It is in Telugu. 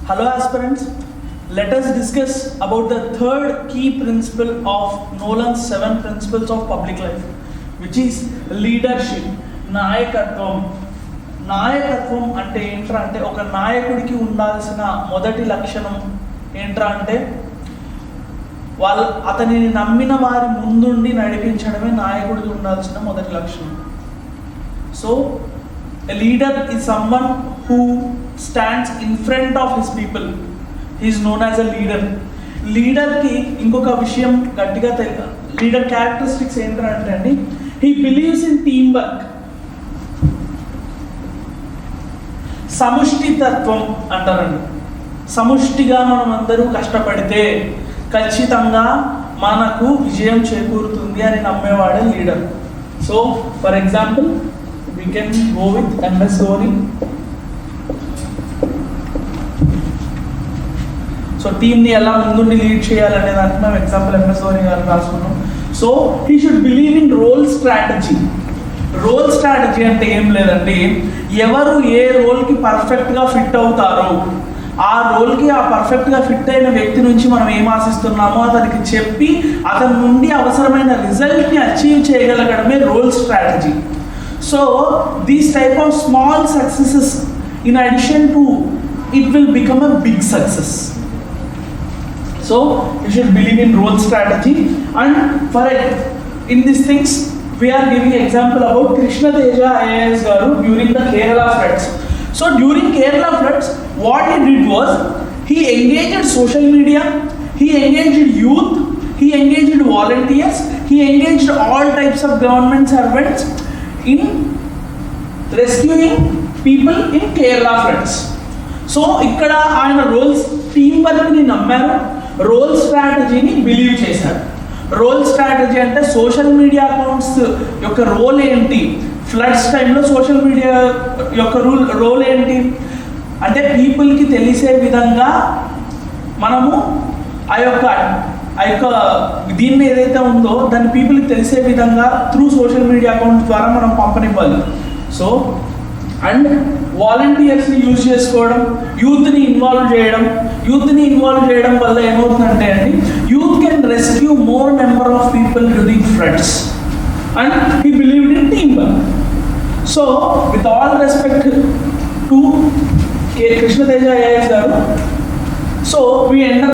Hello aspirants, let us discuss about the third key principle of Nolan's 7 principles of public life, which is leadership. నాయకత్వం అంటే ఏంట్రా అంటే ఒక నాయకుడికి ఉండాల్సిన మొదటి లక్షణం ఏంట్రా అంటే అతనిని నమ్మిన వారి ముందుండి నడిపించడమే నాయకుడికి ఉండాల్సిన మొదటి లక్షణం. So a leader is someone who stands in front of his people. He is known as a leader. లీడర్కి ఇంకొక విషయం గట్టిగా లీడర్ క్యారెక్టరిస్టిక్స్ ఏంటంటే అండి, he believes in teamwork. సముష్టితత్వం అంటారండి. సముష్టిగా మనం అందరూ కష్టపడితే ఖచ్చితంగా మనకు విజయం చేకూరుతుంది అని నమ్మేవాడే leader. So for example we can go with MS Dhoni. So టీమ్ని ఎలా ముందుండి లీడ్ చేయాలనే దానికి మనం ఎగ్జాంపుల్ MS Dhoni గారు రాసుకున్నాం. So he should believe in role strategy. Role strategy అంటే ఏం లేదండి, ఎవరు ఏ రోల్కి పర్ఫెక్ట్గా ఫిట్ అవుతారో ఆ రోల్కి ఆ పర్ఫెక్ట్గా ఫిట్ అయిన వ్యక్తి నుంచి మనం ఏం ఆశిస్తున్నామో అతనికి చెప్పి అతని నుండి అవసరమైన రిజల్ట్ని అచీవ్ చేయగలగడమే role strategy. So these type of small successes in addition to it will become a big success. So you should believe in role strategy. And for in these things we are giving example about Krishna Teja IAS garu during the Kerala floods. So during Kerala floods, what he did was he engaged social media, he engaged youth, he engaged volunteers, he engaged all types of government servants in rescuing people in Kerala floods. So ikkada ayana roles team work ni nammaru, role strategy ni believe chesaru. Role strategy అంటే సోషల్ మీడియా అకౌంట్స్ యొక్క రోల్ ఏంటి, ఫ్లడ్స్ టైంలో సోషల్ మీడియా యొక్క రోల్ ఏంటి అంటే పీపుల్కి తెలిసే విధంగా మనము ఆ యొక్క దీన్ని ఏదైతే ఉందో దాన్ని పీపుల్కి తెలిసే విధంగా త్రూ సోషల్ మీడియా అకౌంట్స్ ద్వారా మనం పంపనివ్వాలి. సో అండ్ వాలంటీర్స్ని యూజ్ చేసుకోవడం, యూత్ని ఇన్వాల్వ్ చేయడం వల్ల ఏమవుతుందంటే అండి, youth can rescue more number of people during floods and he believed in team work. So with all respect to Krishna Teja IAS గారు, సో వీ ఎండ్